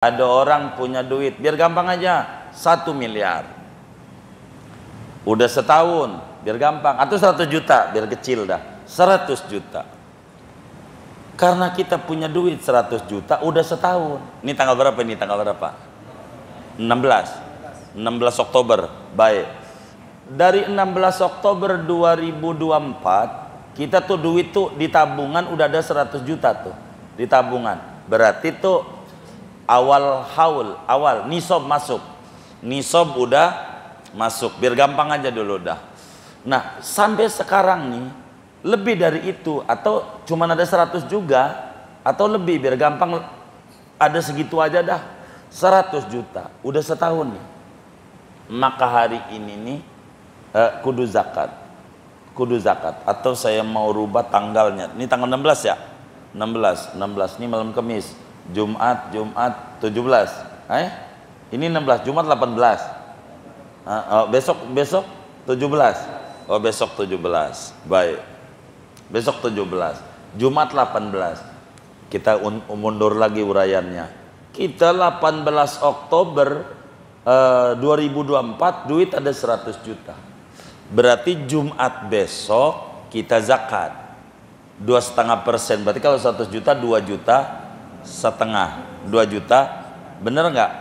Ada orang punya duit, biar gampang aja, 1 miliar. Udah setahun, biar gampang. Atau 100 juta, biar kecil dah. 100 juta. Karena kita punya duit 100 juta, udah setahun. Ini tanggal berapa ini? Tanggal berapa? 16 Oktober. Baik. Dari 16 Oktober 2024, kita tuh duit tuh di tabungan udah ada 100 juta tuh. Di tabungan. Berarti tuh awal nisob masuk, nisob udah masuk, biar gampang aja dulu dah. Nah sampai sekarang nih lebih dari itu, atau cuma ada 100 juga atau lebih, biar gampang ada segitu aja dah, 100 juta udah setahun nih. Maka hari ini nih kudu zakat atau saya mau rubah tanggalnya. Ini tanggal 16 ya, 16 ini malam Kamis, Jumat 17. Ini 16, Jumat 18. Besok 17. Oh, besok 17. Baik. Besok 17. Jumat 18. Kita mundur lagi uraiannya. Kita 18 Oktober 2024 duit ada 100 juta. Berarti Jumat besok kita zakat 2,5%. Berarti kalau 100 juta 2 juta setengah, 2 juta, bener nggak?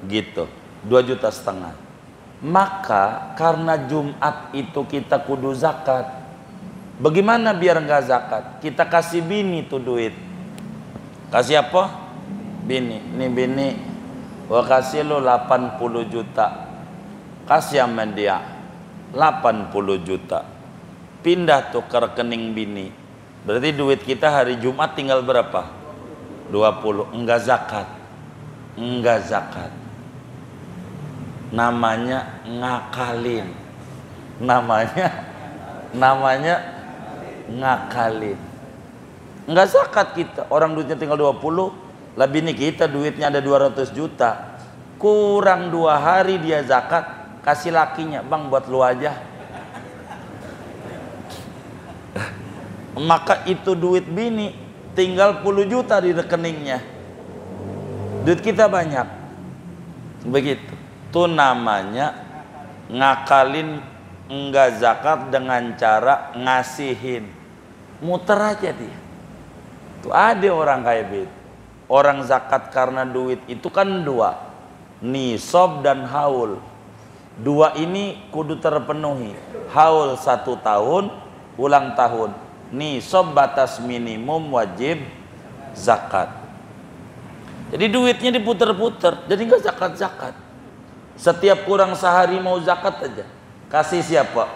Gitu, 2 juta setengah. Maka karena Jumat itu kita kudu zakat. Bagaimana biar nggak zakat? Kita kasih bini tuh duit. Kasih apa? Bini. Ini bini, gua kasih lo 80 juta. Kasih sama dia 80 juta. Pindah tuh ke rekening bini. Berarti duit kita hari Jumat tinggal berapa? 20. Enggak zakat. Namanya ngakalin. Namanya ngakalin. Enggak zakat kita. Orang duitnya tinggal 20, lah bini kita duitnya ada 200 juta. Kurang 2 hari dia zakat, kasih lakinya, "Bang, buat lu aja." Maka itu duit bini tinggal 10 juta di rekeningnya. Duit kita banyak. Begitu. Itu namanya ngakalin enggak zakat dengan cara ngasihin. Muter aja dia. Tuh ada orang kayak begitu. Orang zakat karena duit itu kan 2. Nisob dan haul. 2 ini kudu terpenuhi. Haul 1 tahun, ulang tahun. Nisob batas minimum wajib zakat. Jadi duitnya diputer-puter, jadi nggak zakat. Setiap kurang sehari mau zakat aja, kasih siapa?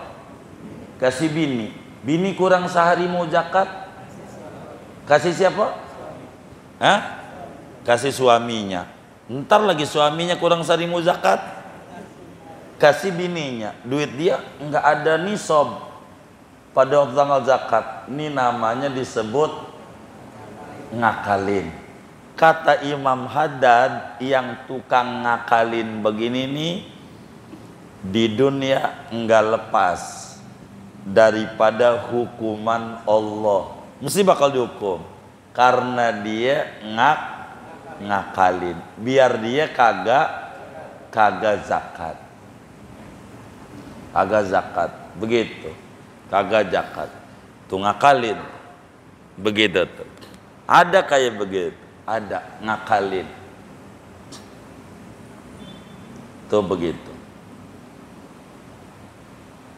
Kasih bini. Bini kurang sehari mau zakat, kasih siapa? Kasih suaminya. Ntar lagi suaminya kurang sehari mau zakat, kasih bininya. Duit dia nggak ada nisob pada waktu tanggal zakat. Ini namanya disebut ngakalin. Kata Imam Haddad, yang tukang ngakalin begini nih di dunia enggak lepas daripada hukuman Allah. Mesti bakal dihukum karena dia ngakalin. Biar dia kagak zakat. Kagak zakat. Begitu. Kagak zakat. Tuh ngakalin. Begitu tuh. Ada kayak begitu. Ada ngakalin. Tuh begitu.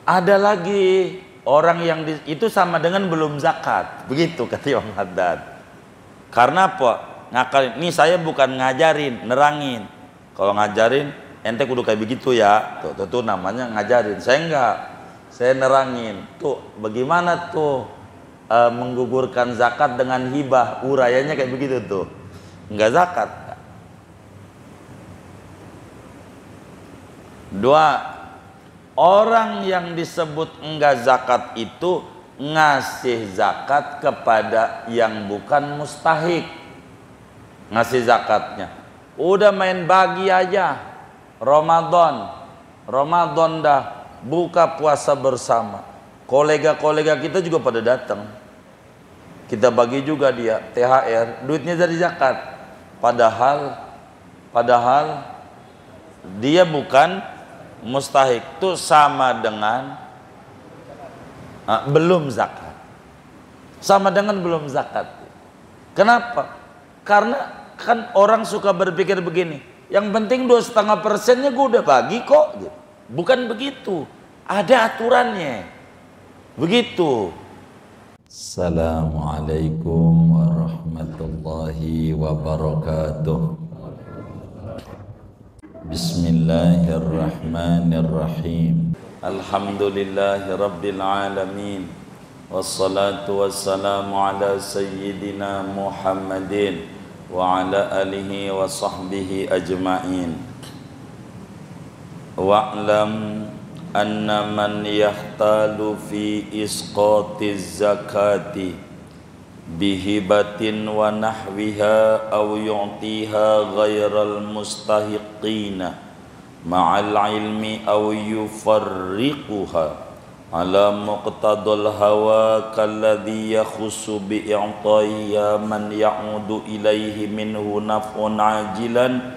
Ada lagi orang yang itu sama dengan belum zakat. Begitu kata Imam Haddad. Karena apa? Ngakalin. Ini saya bukan ngajarin, nerangin. Kalau ngajarin ente kudu kayak begitu ya. Tuh namanya ngajarin. Saya enggak. Saya nerangin. Tuh bagaimana tuh menggugurkan zakat dengan hibah. Urayanya kayak begitu tuh. Enggak zakat. 2, orang yang disebut enggak zakat itu ngasih zakat kepada yang bukan mustahik. Ngasih zakatnya udah main bagi aja. Ramadan dah buka puasa bersama, kolega-kolega kita juga pada datang, kita bagi juga dia THR, duitnya dari zakat. Padahal padahal dia bukan mustahik, itu sama dengan belum zakat. Sama dengan belum zakat. Kenapa? Karena kan orang suka berpikir begini, yang penting 2,5%-nya gue udah bagi kok. Bukan begitu, ada aturannya. Begitu. Assalamualaikum warahmatullahi wabarakatuh. Bismillahirrahmanirrahim. Alhamdulillahi rabbil alamin. Wassalatu wassalamu ala sayyidina Muhammadin wa ala alihi wa sahbihi ajma'in. Wa'lam anna man yahtalu fi isqatiz zakati bihibatin wa nahwiha aw yu'tiha ghairal mustahiqina ma'al ilmi aw yufarriquha ala muqtadal hawa kalladhi yakhussu bi'i'taiha man ya'udu ilaihi minhu naf'un ajilan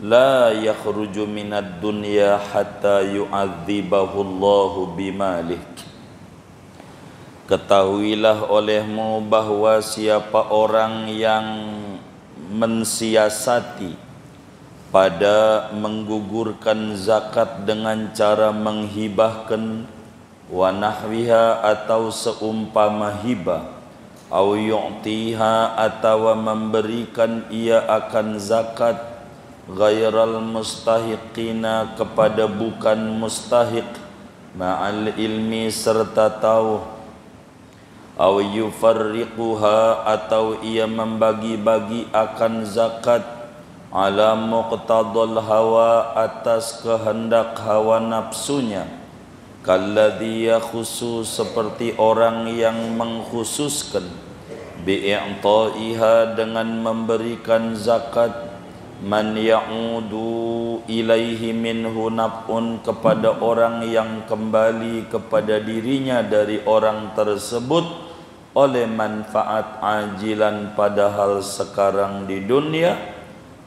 la yakhruju minad dunya hatta yu'adzibahu Allahu bimalih. Ketahuilah olehmu bahwa siapa orang yang mensiasati pada menggugurkan zakat dengan cara menghibahkan wa nahwiha atau seumpama hibah, au yu'tiha atau memberikan ia akan zakat ghairal mustahiqina kepada bukan mustahiq ma'al ilmi serta tahu, aw yufarriquha atau ia membagi-bagi akan zakat ala muqtadal hawa atas kehendak hawa nafsunya, kalladhi yakhusu seperti orang yang mengkhususkan bi'i'taiha dengan memberikan zakat man ya'udu ilaihi minhu naf'un kepada orang yang kembali kepada dirinya dari orang tersebut oleh manfaat ajilan padahal sekarang di dunia,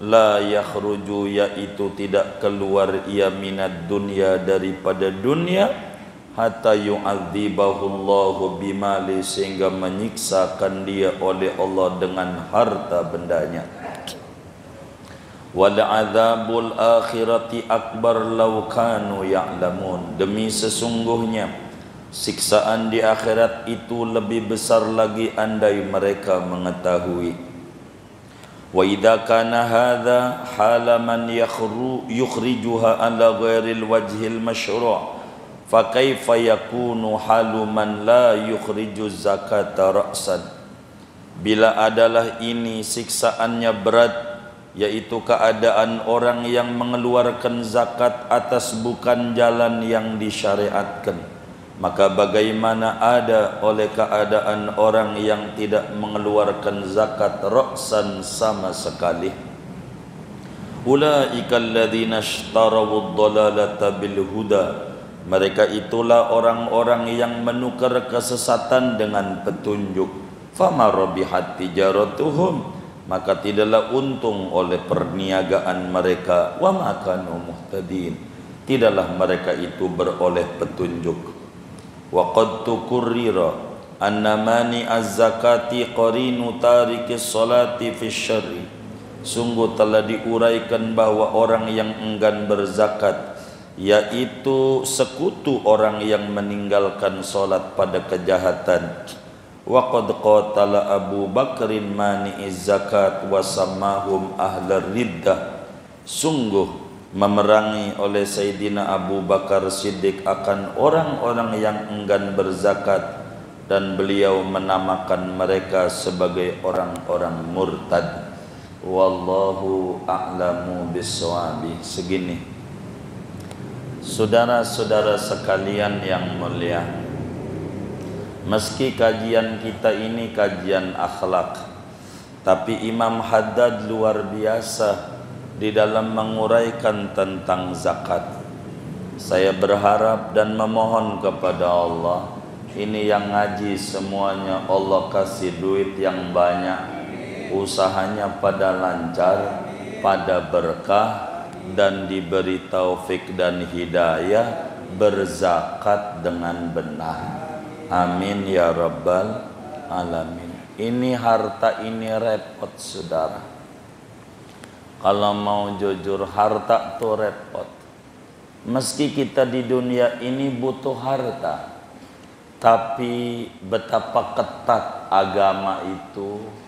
la yakhruju yaitu tidak keluar ia minad dunya daripada dunia, hatta yu'adzibahu Allahu bimali sehingga menyiksakan dia oleh Allah dengan harta bendanya. Wal adzabul akhirati akbar law kanu ya'lamun. Demi sesungguhnya siksaan di akhirat itu lebih besar lagi andai mereka mengetahui. Wa idza kana hadza hala man yukhrijuha ala ghairil wajhil masyru' fa kaifa yakunu halu man la yukhriju zakata ra'san. Bila adalah ini siksaannya berat, yaitu keadaan orang yang mengeluarkan zakat atas bukan jalan yang disyariatkan, maka bagaimana ada oleh keadaan orang yang tidak mengeluarkan zakat ra'san sama sekali. Ulaika alladzina ishtarawud dhalalata bil huda. Mereka itulah orang-orang yang menukar kesesatan dengan petunjuk. Fama rabihat tijaratuhum, maka tidaklah untung oleh perniagaan mereka. Wa ma kanu muhtadin, tidaklah mereka itu beroleh petunjuk. Wa qad tukurrira anna mani az-zakati qarinu tarikis salati fi syarri. Sungguh telah diuraikan bahwa orang yang enggan berzakat yaitu sekutu orang yang meninggalkan salat pada kejahatan. Wa qad qatala Abu Bakrin mani'iz zakat wa sammahum ahlar riddah. Sungguh memerangi oleh Sayyidina Abu Bakar Siddiq akan orang-orang yang enggan berzakat, dan beliau menamakan mereka sebagai orang-orang murtad. Wallahu a'lamu bis-shawabi. Segini, saudara-saudara sekalian yang mulia, meski kajian kita ini kajian akhlak, tapi Imam Haddad luar biasa di dalam menguraikan tentang zakat. Saya berharap dan memohon kepada Allah, ini yang ngaji semuanya Allah kasih duit yang banyak, usahanya pada lancar, pada berkah dan diberi taufik dan hidayah berzakat dengan benar. Amin ya rabbal alamin. Ini harta ini repot saudara. Kalau mau jujur, harta tuh repot. Meski kita di dunia ini butuh harta, tapi betapa ketat agama itu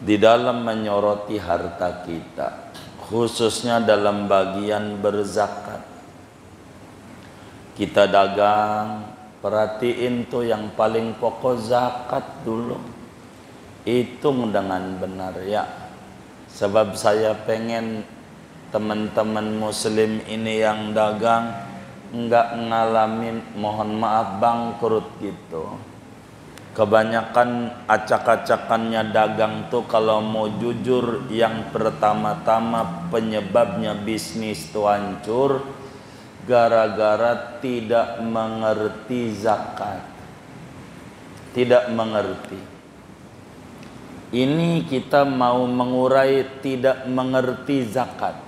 di dalam menyoroti harta kita, khususnya dalam bagian berzakat. Kita dagang, perhatiin tuh yang paling pokok zakat dulu. Hitung dengan benar ya. Sebab saya pengen teman-teman muslim ini yang dagang enggak ngalamin, mohon maaf, bangkrut gitu. Kebanyakan acak-acakannya dagang tuh kalau mau jujur, yang pertama-tama penyebabnya bisnis tuh hancur gara-gara tidak mengerti zakat. Tidak mengerti. Ini kita mau mengurai tidak mengerti zakat.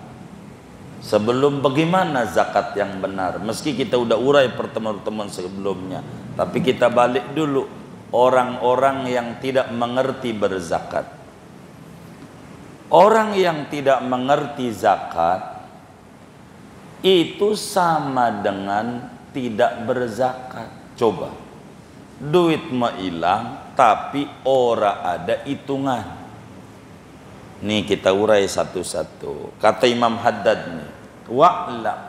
Sebelum bagaimana zakat yang benar, meski kita udah urai pertemuan-pertemuan sebelumnya, tapi kita balik dulu. Orang-orang yang tidak mengerti berzakat. Orang yang tidak mengerti zakat itu sama dengan tidak berzakat. Coba, duit mah hilang tapi ora ada hitungan. Nih kita urai satu-satu. Kata Imam Haddad nih, wa'lam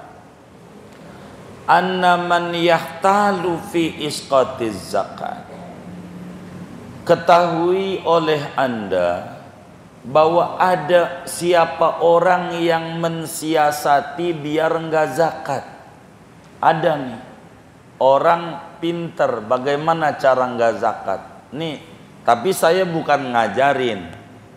anna man yahtalu fi isqatiz zakat. Ketahui oleh Anda bahwa ada siapa orang yang mensiasati biar enggak zakat. Ada nih orang pinter bagaimana cara enggak zakat. Nih, tapi saya bukan ngajarin,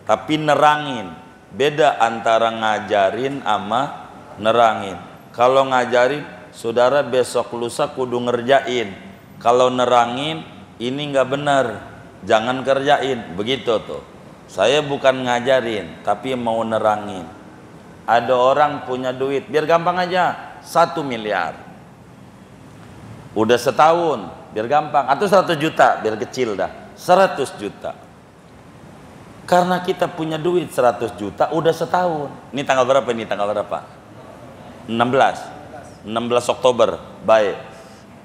tapi nerangin. Beda antara ngajarin sama nerangin. Kalau ngajarin, saudara besok lusa kudu ngerjain. Kalau nerangin, ini enggak benar, jangan kerjain, begitu tuh. Saya bukan ngajarin, tapi mau nerangin. Ada orang punya duit, biar gampang aja, 1 miliar. Udah setahun, biar gampang. Atau 100 juta, biar kecil dah. 100 juta. Karena kita punya duit 100 juta, udah setahun. Ini tanggal berapa ini? Tanggal berapa? 16 Oktober. Baik.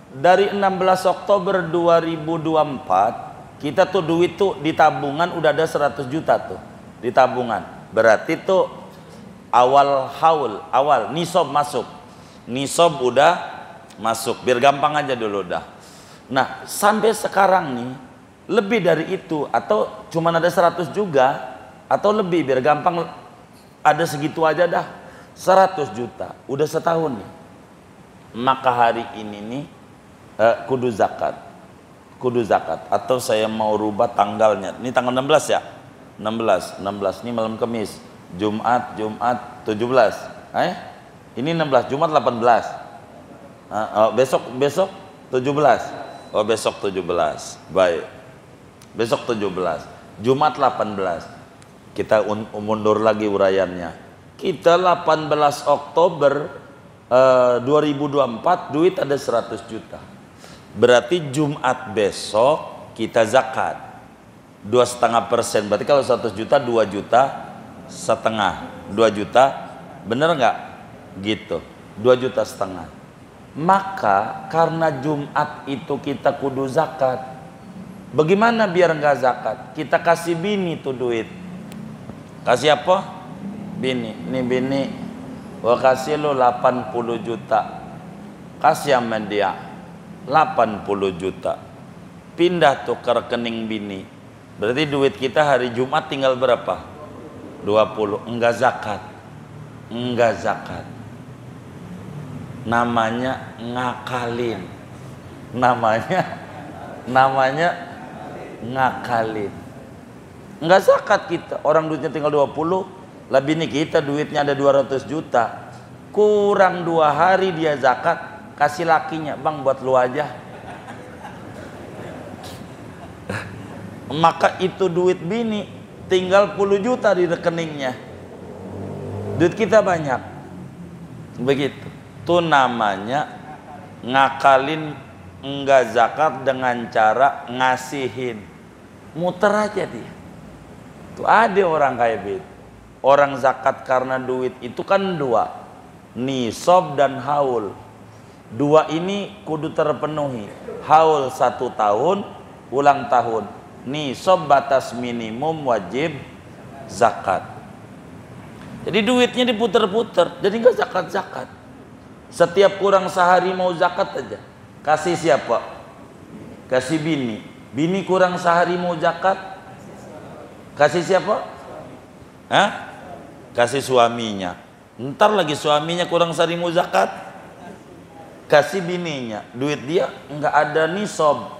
Dari 16 Oktober 2024, kita tuh duit tuh di tabungan udah ada 100 juta tuh di tabungan. Berarti tuh awal haul, awal nisob masuk. Nisob udah masuk. Biar gampang aja dulu dah. Nah, sampai sekarang nih lebih dari itu atau cuman ada 100 juga atau lebih, biar gampang ada segitu aja dah. 100 juta udah setahun nih. Maka hari ini nih kudu zakat. Kudu zakat. Atau saya mau rubah tanggalnya. Ini tanggal 16 ya? 16 ini malam Kamis. Jumat 17. Ini 16, Jumat 18. Besok 17. Oh, besok 17. Baik. Besok 17. Jumat 18. Kita mundur lagi uraiannya. Kita 18 Oktober 2024 duit ada 100 juta. Berarti Jumat besok kita zakat 2,5%. Berarti kalau 100 juta 2 juta setengah. 2 juta, bener nggak? Gitu. 2 juta setengah. Maka karena Jumat itu kita kudu zakat. Bagaimana biar nggak zakat? Kita kasih bini tuh duit. Kasih apa? Bini. Ini bini, gua kasih lo 80 juta. Kasih sama dia 80 juta. Pindah tuh ke rekening bini. Berarti duit kita hari Jumat tinggal berapa? 20. Enggak zakat. Enggak zakat. Namanya ngakalin. Namanya ngakalin. Enggak zakat kita. Orang duitnya tinggal 20, lah bini kita duitnya ada 200 juta. Kurang 2 hari dia zakat. Kasih lakinya, bang buat lu aja. Maka itu duit bini tinggal 10 juta di rekeningnya. duit kita banyak, begitu. Itu namanya ngakalin enggak zakat dengan cara ngasihin, muter aja dia. Tuh ada orang kayak begitu. Orang zakat karena duit itu kan dua, nisab dan haul. Dua ini kudu terpenuhi. Haul 1 tahun, ulang tahun. Nisab batas minimum wajib zakat. Jadi duitnya diputer-puter, jadi nggak zakat-zakat. Setiap kurang sehari mau zakat aja. Kasih siapa? Kasih bini. Bini kurang sehari mau zakat, kasih siapa? Hah? Kasih suaminya. Ntar lagi suaminya kurang sehari mau zakat, kasih bininya. Duit dia nggak ada nisab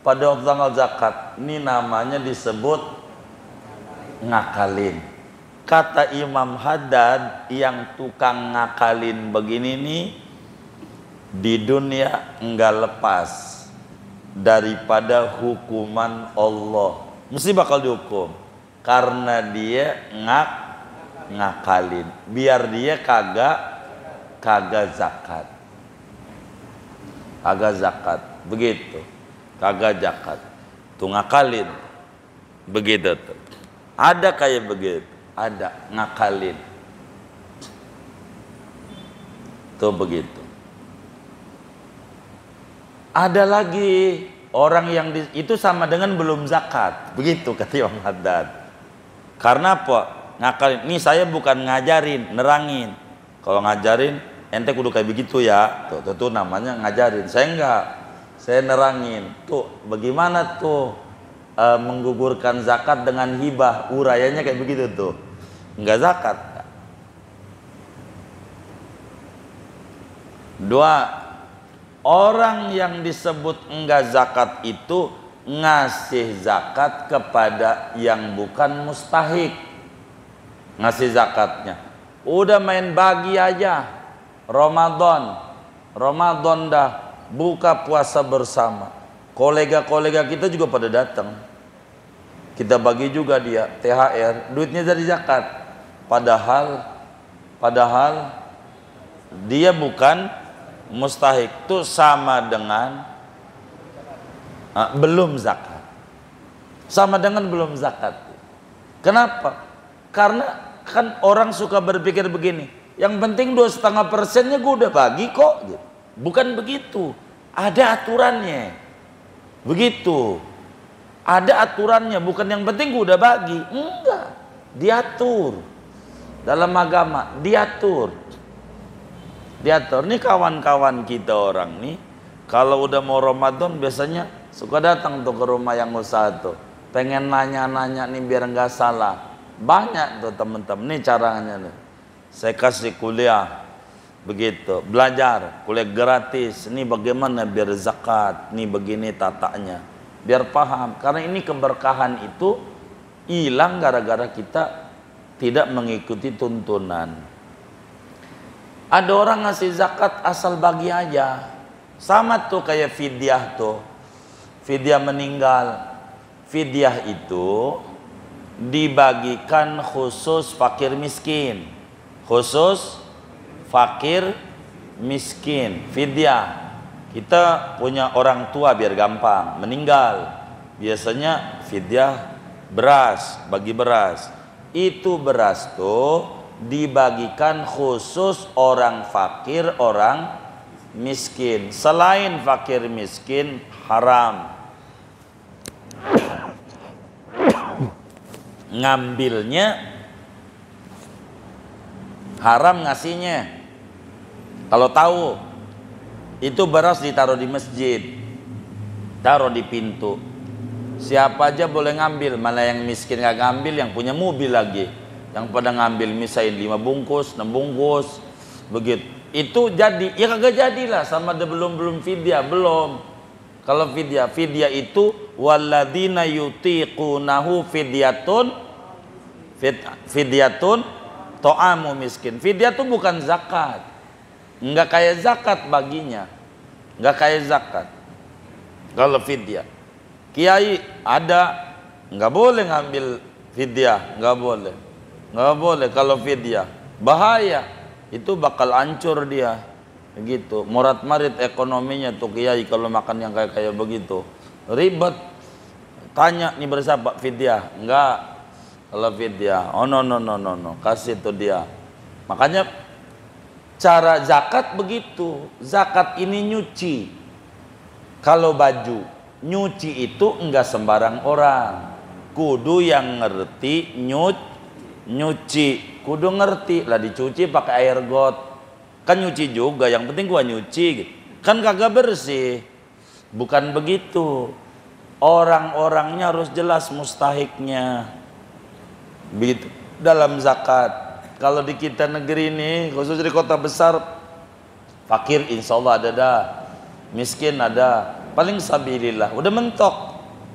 pada waktu tanggal zakat. Ini namanya disebut ngakalin. Kata Imam Haddad, yang tukang ngakalin begini nih di dunia enggak lepas daripada hukuman Allah. Mesti bakal dihukum karena dia ngakalin. Biar dia kagak zakat. Kagak zakat, begitu. Kagak zakat. Tuh ngakalin. Begitu tuh. Ada kayak begitu. Ada ngakalin. Tuh begitu. Ada lagi orang yang itu sama dengan belum zakat. Begitu kata Imam Haddad. Karena apa? Ngakalin. Ini saya bukan ngajarin, nerangin. Kalau ngajarin ente kudu kayak begitu ya. Tuh namanya ngajarin. Saya enggak. Saya nerangin. Tuh bagaimana tuh menggugurkan zakat dengan hibah, urayanya kayak begitu tuh. Enggak zakat. Dua, orang yang disebut enggak zakat itu ngasih zakat kepada yang bukan mustahik. Ngasih zakatnya. Udah main bagi aja. Ramadan dah buka puasa bersama. Kolega-kolega kita juga pada datang. Kita bagi juga dia THR, duitnya dari zakat. Padahal dia bukan mustahik. Itu sama dengan belum zakat. Sama dengan belum zakat. Kenapa? Karena kan orang suka berpikir begini, yang penting 2,5%-nya gue udah bagi kok. Bukan begitu. Ada aturannya. Begitu. Ada aturannya, bukan yang penting gue udah bagi. Enggak. Diatur. Dalam agama diatur. Ini kawan-kawan kita orang nih, kalau udah mau Ramadan biasanya suka datang tuh ke rumah yang usaha tuh. Pengen nanya-nanya nih biar nggak salah. Banyak tuh temen-temen. Nih caranya nih. Saya kasih kuliah. Begitu. Belajar. Kuliah gratis. Ini bagaimana biar zakat. Nih begini tatanya. Biar paham. Karena ini keberkahan itu hilang gara-gara kita tidak mengikuti tuntunan. Ada orang ngasih zakat asal bagi aja. Sama tuh kayak fidyah tuh. Fidyah meninggal. Fidyah itu dibagikan khusus fakir miskin. Khusus fakir miskin. Fidyah. Kita punya orang tua biar gampang, meninggal. Biasanya fidyah beras, bagi beras. Itu beras tuh dibagikan khusus orang fakir, orang miskin. Selain fakir miskin haram. Ngambilnya haram, ngasihnya. Kalau tahu itu beras ditaruh di masjid, taruh di pintu. Siapa aja boleh ngambil, malah yang miskin gak ngambil, yang punya mobil lagi. Yang pada ngambil misalnya 5 bungkus, 6 bungkus, begitu. Itu jadi, ya kagak jadilah sama ada belum fidyah, belum. Kalau fidyah itu walladzina yutiqunahu fidyatun ta'amu miskin. Fidyah itu bukan zakat. Enggak kayak zakat baginya. Enggak kayak zakat. Kalau fidyah. Kiai ada, enggak boleh ngambil fidyah, enggak boleh. Enggak boleh kalau fidyah. bahaya, itu bakal hancur dia. Begitu, morat marit ekonominya tuh kiai kalau makan yang kayak begitu. Ribet. Tanya nih bersama fidyah, enggak. Kalau fidyah, oh no, kasih tuh dia. Makanya cara zakat begitu. Zakat ini nyuci. Kalau baju nyuci itu enggak sembarang orang. Kudu yang ngerti nyuci. Kudu ngerti lah, dicuci pakai air got. Kan nyuci juga, yang penting gua nyuci gitu. Kan kagak bersih. Bukan begitu. Orang-orangnya harus jelas mustahiknya. Begitu dalam zakat. Kalau di kita negeri ini, khusus di kota besar, fakir insya Allah ada dah, miskin ada, paling sabilillah, udah mentok.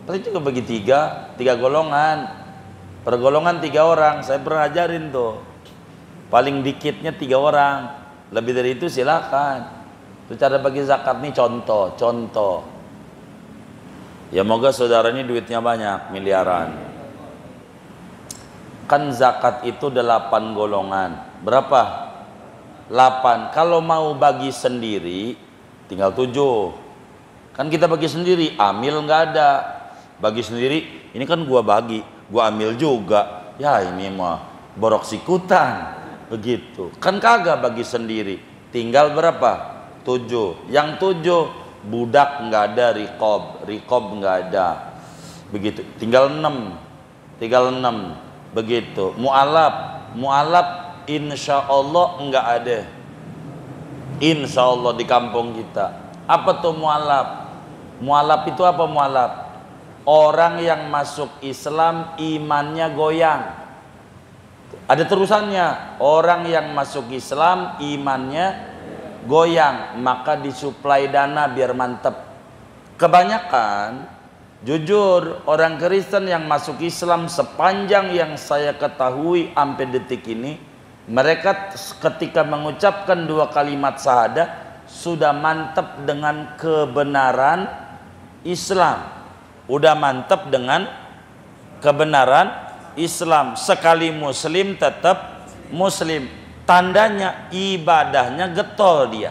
Paling juga bagi tiga golongan, per golongan 3 orang. Saya pernah ajarin tuh, paling dikitnya 3 orang, lebih dari itu silakan. Itu cara bagi zakat nih, contoh. Ya moga saudara ini duitnya banyak, miliaran. Kan zakat itu 8 golongan. Berapa? 8. Kalau mau bagi sendiri tinggal 7. Kan kita bagi sendiri, amil nggak ada. Bagi sendiri, ini kan gua bagi, gua amil juga. Ya ini mah borok sikutan. Begitu. Kan kagak bagi sendiri. Tinggal berapa? 7. Yang 7 budak nggak ada, rikob nggak ada. Begitu. Tinggal 6. Begitu. Mu'alaf insya Allah nggak ada. Insya Allah di kampung kita. Apa tuh mu'alaf? Mu'alaf itu apa mu'alaf? Orang yang masuk Islam imannya goyang. Ada terusannya. Orang yang masuk Islam imannya goyang, maka disuplai dana biar mantep. Kebanyakan, jujur, orang Kristen yang masuk Islam sepanjang yang saya ketahui sampai detik ini, mereka ketika mengucapkan 2 kalimat syahadah sudah mantep dengan kebenaran Islam. Udah mantep dengan kebenaran Islam. Sekali muslim tetap muslim. Tandanya ibadahnya getol dia.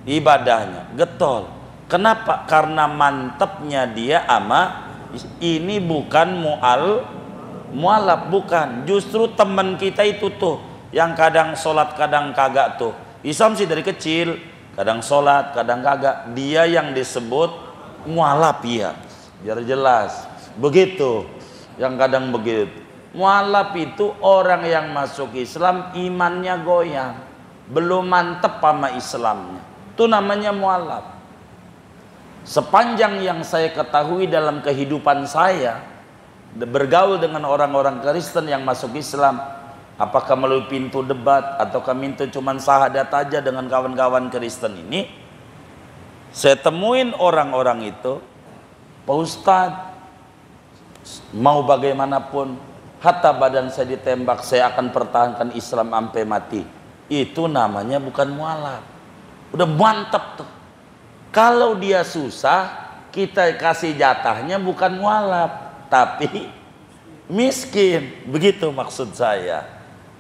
Ibadahnya getol. Kenapa? Karena mantepnya dia ama ini bukan mu'alaf, bukan. Justru teman kita itu tuh yang kadang sholat kadang kagak tuh. Islam sih dari kecil kadang sholat kadang kagak. Dia yang disebut mu'alaf ya. Biar jelas. Begitu. Yang kadang begitu. Mu'alaf itu orang yang masuk Islam imannya goyang, belum mantep sama Islamnya. Itu namanya mu'alaf. Sepanjang yang saya ketahui dalam kehidupan saya bergaul dengan orang-orang Kristen yang masuk Islam, apakah melalui pintu debat ataukah minta cuman syahadat aja dengan kawan-kawan Kristen ini, saya temuin orang-orang itu, Pak Ustadz, mau bagaimanapun hatta badan saya ditembak, saya akan pertahankan Islam sampai mati. Itu namanya bukan mu'alaf. Udah mantap tuh. Kalau dia susah, kita kasih jatahnya bukan mu'alaf, tapi miskin. Begitu maksud saya.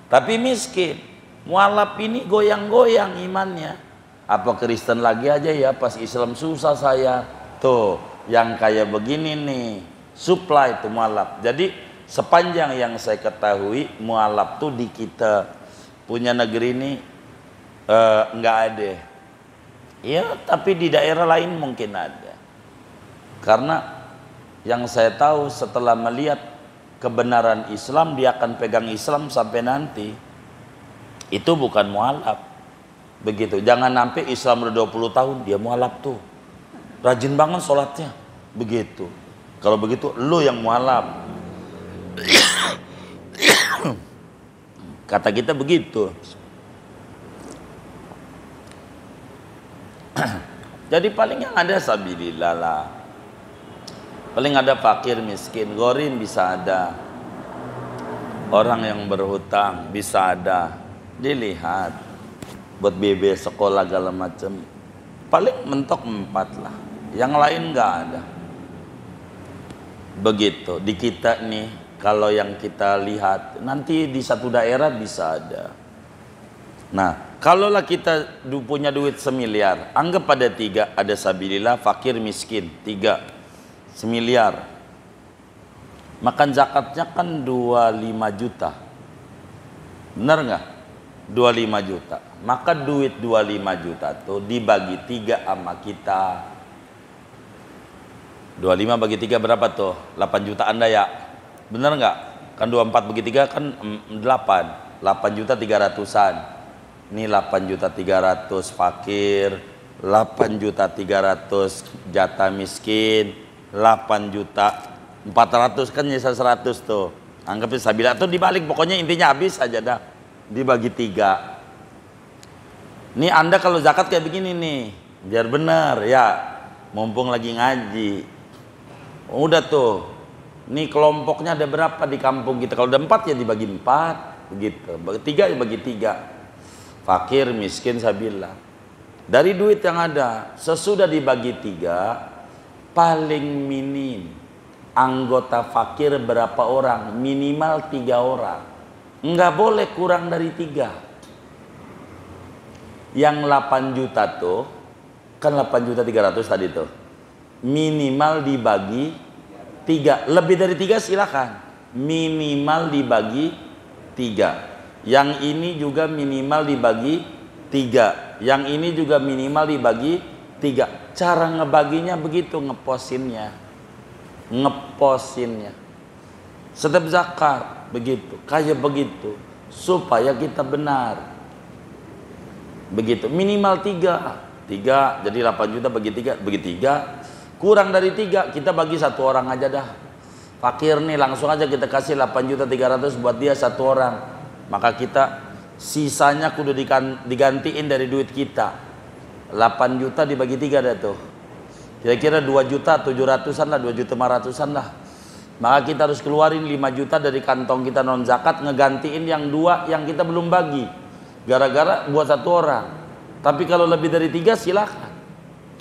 Tapi miskin. Mu'alaf ini goyang-goyang imannya. Apa Kristen lagi aja ya, pas Islam susah saya. Tuh, yang kayak begini nih, supply itu mu'alaf. Jadi sepanjang yang saya ketahui mu'alaf tuh di kita punya negeri ini nggak ada. Ya, tapi di daerah lain mungkin ada. Karena yang saya tahu setelah melihat kebenaran Islam, dia akan pegang Islam sampai nanti. Itu bukan mu'alaf. Begitu. Jangan sampai Islam udah 20 tahun dia mu'alaf tuh. Rajin banget sholatnya. Begitu. Kalau begitu lu yang mu'alaf. Kata kita begitu. Jadi paling yang ada sabilillah lah. Paling ada fakir miskin, gorim bisa ada. Orang yang berhutang bisa ada. Dilihat buat biaya sekolah segala macam. Paling mentok 4 lah. Yang lain nggak ada. Begitu di kita nih. Kalau yang kita lihat nanti di satu daerah bisa ada, Nah, kalaulah kita punya duit 1 miliar, anggap pada 3, ada sabilillah, fakir, miskin, 3 1 miliar. Makan zakatnya kan 25 juta. Benar nggak? 25 juta. Maka duit 25 juta tuh dibagi 3 sama kita. 25 bagi 3 berapa tuh? 8 juta Anda ya? Benar nggak? Kan 24 bagi 3 kan 8. 8 juta 300-an. Ini 8 juta 300 fakir, 8 juta 300 jatah miskin, 8 juta 400 kan nyisa 100 tuh. Anggapnya sabila tuh dibalik, pokoknya intinya habis aja dah. Dibagi 3. Nih Anda kalau zakat kayak begini nih, biar benar ya. Mumpung lagi ngaji. Udah tuh. Nih kelompoknya ada berapa di kampung kita? Kalau ada 4 ya dibagi 4 begitu. Bagi 3 ya bagi 3. Fakir, miskin, sabilillah. Dari duit yang ada, sesudah dibagi 3, paling minim anggota fakir berapa orang? Minimal 3 orang. Enggak boleh kurang dari 3. Yang 8 juta tuh, kan 8 juta 300 tadi tuh. Minimal dibagi 3. Lebih dari 3 silakan. Minimal dibagi 3. Yang ini juga minimal dibagi 3. Yang ini juga minimal dibagi 3. Cara ngebaginya begitu, ngeposinnya. Setiap zakat begitu, kayak begitu, supaya kita benar. Begitu, minimal 3, jadi 8 juta bagi 3, kurang dari 3 kita bagi 1 orang aja dah. Fakir nih langsung aja kita kasih 8 juta 300 buat dia 1 orang. Maka kita sisanya kudu digantiin dari duit kita. 8 juta dibagi 3 dah tuh. Kira-kira 2 juta 700-an lah, 2 juta 500-an lah. Maka kita harus keluarin 5 juta dari kantong kita non zakat, ngegantiin yang 2 yang kita belum bagi. Gara-gara buat 1 orang. Tapi kalau lebih dari 3 silakan.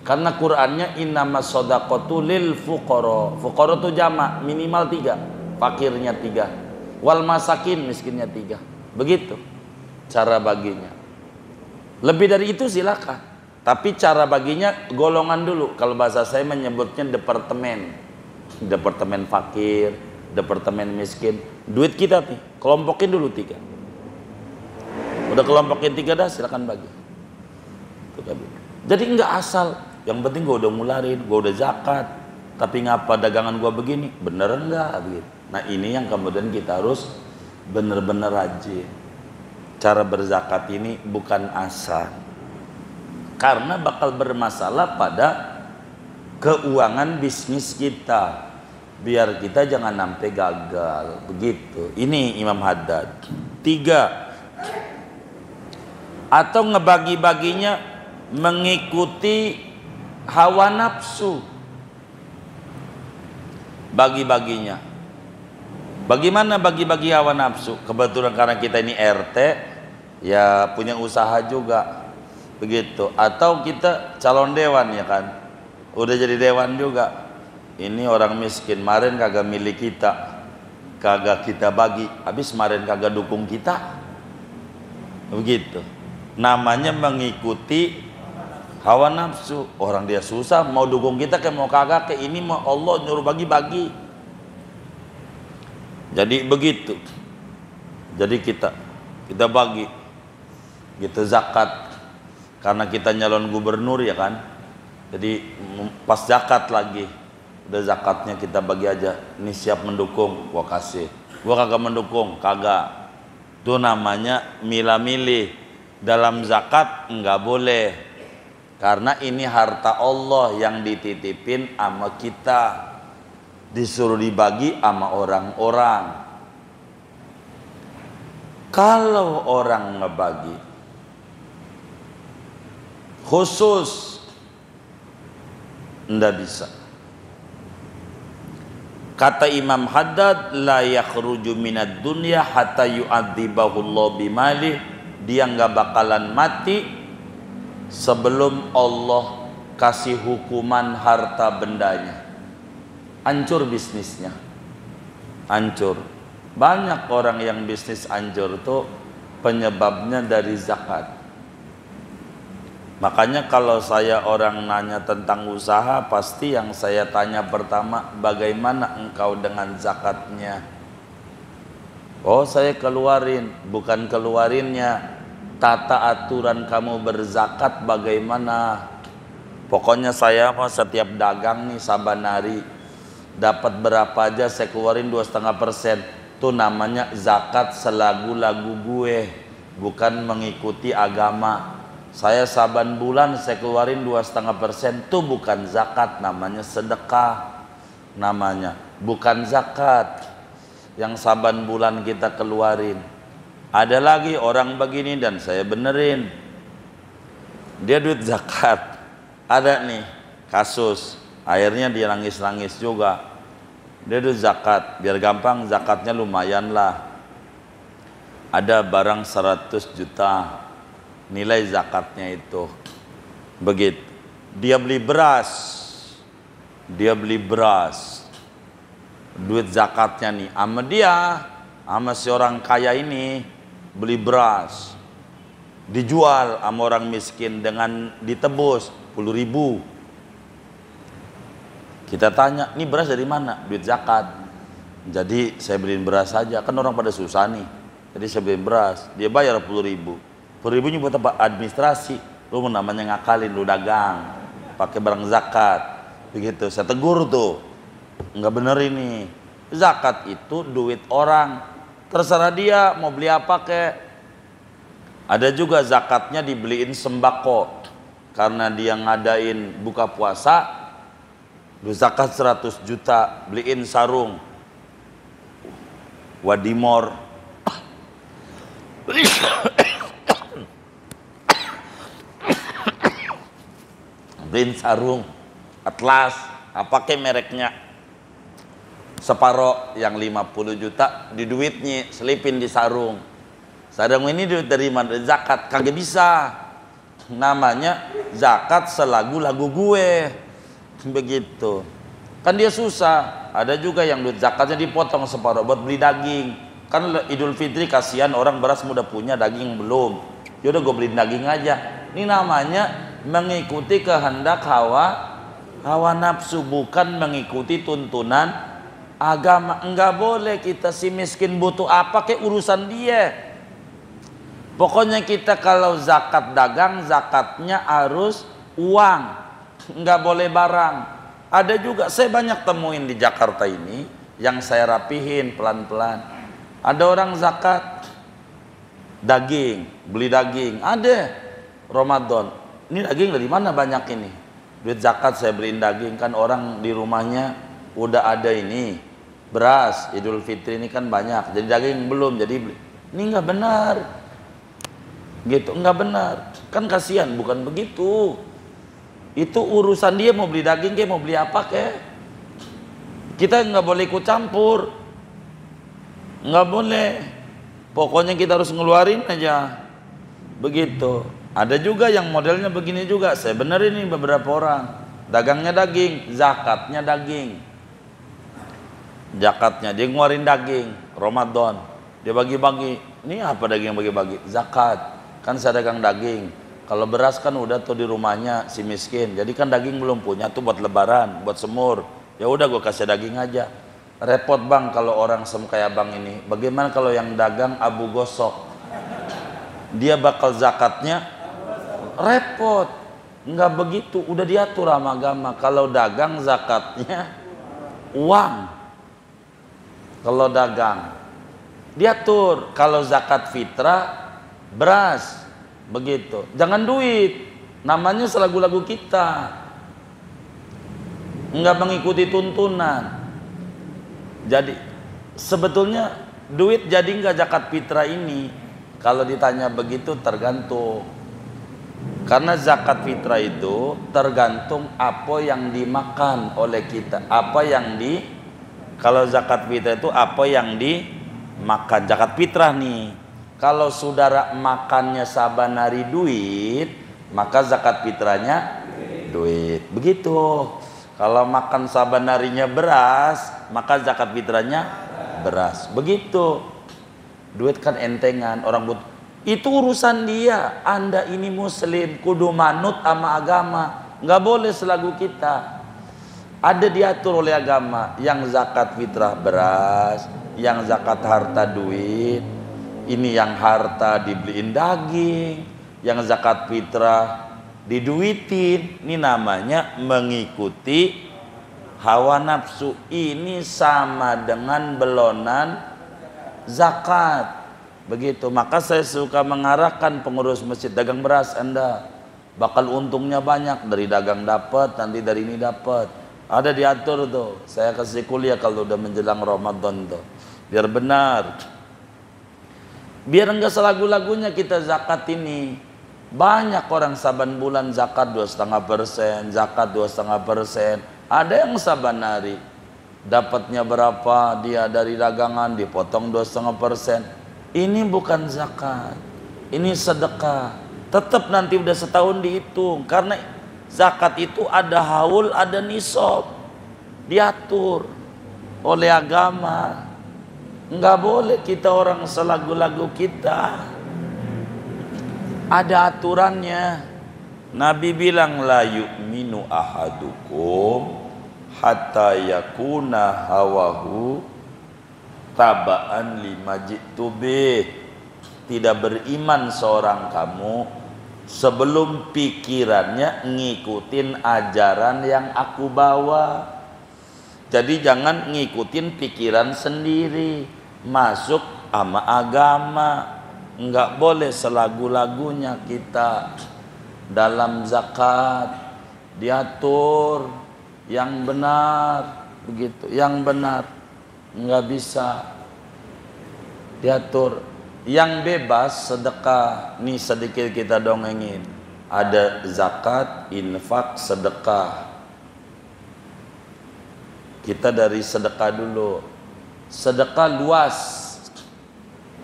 Karena Qur'annya innamas shadaqatu lil fuqara. Fuqara itu jamak, minimal 3. Fakirnya 3. Wal masakin, miskinnya 3. Begitu cara baginya. Lebih dari itu silakan. Tapi cara baginya golongan dulu. Kalau bahasa saya menyebutnya departemen. Departemen fakir, departemen miskin. Duit kita nih, kelompokin dulu 3. Udah kelompokin 3 dah, silakan bagi. Jadi enggak asal, yang penting gua udah ngularin, gua udah zakat. Tapi ngapa dagangan gua begini? Bener enggak gitu. Nah, ini yang kemudian kita harus benar-benar rajin. Cara berzakat ini bukan asal, karena bakal bermasalah pada keuangan bisnis kita. Biar kita jangan sampai gagal. Begitu. Ini Imam Haddad. 3. Atau ngebagi-baginya mengikuti hawa nafsu. Bagi-baginya. Bagaimana bagi-bagi hawa nafsu? Kebetulan karena kita ini RT, ya punya usaha juga, begitu. Atau kita calon dewan ya kan, udah jadi dewan juga. Ini orang miskin, kemarin kagak milik kita, kagak kita bagi, habis kemarin kagak dukung kita, begitu. Namanya mengikuti hawa nafsu. Orang dia susah, mau dukung kita kayak mau kagak, kayak ini mau Allah nyuruh bagi-bagi. Jadi begitu. Jadi kita bagi gitu zakat. Karena kita nyalon gubernur ya kan. Jadi pas zakat lagi, udah zakatnya kita bagi aja. Ini siap mendukung, gua kasih. Gua kagak mendukung, kagak. Itu namanya milah-milih. Dalam zakat enggak boleh. Karena ini harta Allah yang dititipin sama kita. Disuruh dibagi sama orang-orang. Kalau orang ngebagi khusus, ndak bisa. Kata Imam Haddad, la yakhruju minad dunya hatta yu'adzibahu Allah bimali. Dia nggak bakalan mati sebelum Allah kasih hukuman harta bendanya. Hancur bisnisnya, hancur. Banyak orang yang bisnis hancur tuh penyebabnya dari zakat. Makanya kalau saya orang nanya tentang usaha, pasti yang saya tanya pertama, bagaimana engkau dengan zakatnya? Oh, saya keluarin. Bukan keluarinnya, tata aturan kamu berzakat bagaimana? Pokoknya saya mah setiap dagang nih saban hari dapat berapa aja saya keluarin 2,5%. Itu namanya zakat selagu-lagu gue, bukan mengikuti agama. Saya saban bulan saya keluarin 2,5%, itu bukan zakat, namanya sedekah. Namanya bukan zakat yang saban bulan kita keluarin. Ada lagi orang begini dan saya benerin, dia duit zakat. Ada nih kasus, akhirnya dia nangis-nangis juga. Dia duit zakat, biar gampang zakatnya lumayan lah. Ada barang 100 juta nilai zakatnya itu. Begitu. Dia beli beras. Duit zakatnya nih sama dia, sama si orang kaya ini beli beras. Dijual sama orang miskin dengan ditebus 10.000. Kita tanya, ini beras dari mana? Duit zakat. Jadi saya beliin beras saja, kan orang pada susah nih. Jadi saya beliin beras, dia bayar 10.000. 10.000 buat apa? Administrasi. Lu namanya ngakalin, lu dagang pakai barang zakat. Begitu, saya tegur tuh. Enggak bener ini. Zakat itu duit orang. Terserah dia mau beli apa kek. Ada juga zakatnya dibeliin sembako. Karena dia ngadain buka puasa, zakat 100 juta, beliin sarung Wadimor. Beliin sarung Atlas, apa ke mereknya, separoh yang 50 juta di duitnya selipin di sarung. Sarung ini duit dari mana? Zakat. Kagak bisa, namanya zakat selagu-lagu gue. Begitu kan, dia susah. Ada juga yang duit zakatnya dipotong separuh buat beli daging. Kan Idul Fitri kasihan orang beras muda punya, daging belum. Yaudah gue beliin daging aja. Ini namanya mengikuti kehendak hawa nafsu, bukan mengikuti tuntunan agama. Enggak boleh kita, si miskin butuh apa kayak urusan dia. Pokoknya kita kalau zakat dagang, zakatnya harus uang, enggak boleh barang. Ada juga saya banyak temuin di Jakarta ini yang saya rapihin pelan-pelan. Ada orang zakat daging, beli daging. Ada Ramadan, ini daging dari mana banyak ini? Duit zakat saya beliin daging. Kan orang di rumahnya udah ada ini beras, Idul Fitri ini kan banyak, jadi daging belum, jadi beli. Ini nggak benar, gitu, nggak benar. Kan kasihan, bukan begitu. Itu urusan dia mau beli daging ke mau beli apa ke. Kita nggak boleh ikut campur, nggak boleh. Pokoknya kita harus ngeluarin aja, begitu. Ada juga yang modelnya begini juga. Saya benerin nih beberapa orang, dagangnya daging, zakatnya daging. Zakatnya dia ngeluarin daging Ramadan, dia bagi-bagi. Ini apa daging yang bagi-bagi? Zakat. Kan saya dagang daging. Kalau beras kan udah tuh di rumahnya si miskin. Jadi kan daging belum punya tuh buat lebaran, buat semur. Ya udah gue kasih daging aja. Repot bang kalau orang kayak bang ini. Bagaimana kalau yang dagang abu gosok? Dia bakal zakatnya repot. Enggak begitu, udah diatur sama agama. Kalau dagang zakatnya uang. Kalau dagang diatur. Kalau zakat fitrah beras, begitu. Jangan duit, namanya selagu-lagu kita. Enggak mengikuti tuntunan. Jadi sebetulnya duit jadi enggak zakat fitrah ini? Kalau ditanya begitu tergantung. Karena zakat fitrah itu tergantung apa yang dimakan oleh kita. Kalau zakat fitrah itu apa yang dimakan. Zakat fitrah nih, kalau saudara makannya saban hari duit, maka zakat fitrahnya duit. Begitu. Kalau makan saban harinya beras, maka zakat fitrahnya beras. Begitu. Duit kan entengan, orang Itu urusan dia. Anda ini muslim, kudu manut sama agama, nggak boleh selagu kita. Ada diatur oleh agama, yang zakat fitrah beras, yang zakat harta duit, ini yang harta dibeliin daging, yang zakat fitrah diduitin. Ini namanya mengikuti hawa nafsu. Ini sama dengan belonan zakat. Begitu. Maka saya suka mengarahkan pengurus masjid, dagang beras Anda bakal untungnya banyak, dari dagang dapat, nanti dari ini dapat. Ada diatur tuh. Saya kasih kuliah kalau udah menjelang Ramadan tuh. Biar benar. Biar enggak selagu-lagunya kita zakat ini. Banyak orang saban bulan zakat 2,5%, zakat 2,5%. Ada yang saban hari dapatnya berapa, dia dari dagangan dipotong 2,5%. Ini bukan zakat. Ini sedekah. Tetap nanti udah setahun dihitung, karena zakat itu ada haul, ada nisab, diatur oleh agama. Enggak boleh kita orang selagu-lagu kita, ada aturannya. Nabi bilang la yu'minu ahadukum hatta yakuna hawahu taba'an lima ji'tu bih. Tidak beriman seorang kamu sebelum pikirannya ngikutin ajaran yang aku bawa. Jadi jangan ngikutin pikiran sendiri, masuk sama agama. Enggak boleh selagu-lagunya kita. Dalam zakat diatur yang benar, begitu, yang benar. Enggak bisa diatur. Yang bebas sedekah. Nih sedikit kita dongengin. Ada zakat, infak, sedekah. Kita dari sedekah dulu. Sedekah luas.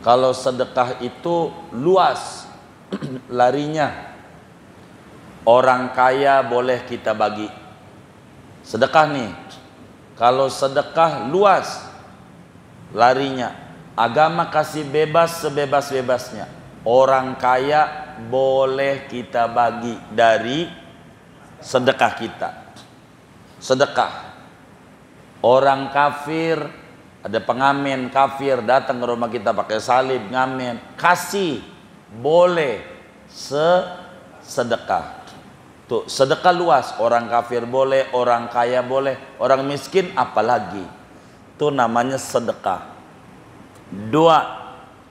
Kalau sedekah itu luas larinya. Orang kaya boleh kita bagi. Sedekah nih. Kalau sedekah luas larinya. Agama kasih bebas sebebas-bebasnya. Orang kaya boleh kita bagi dari sedekah kita. Sedekah. Orang kafir, ada pengamen kafir datang ke rumah kita pakai salib, ngamen, kasih, boleh sedekah. Tuh, sedekah luas. Orang kafir boleh, orang kaya boleh, orang miskin apalagi. Itu namanya sedekah. Dua,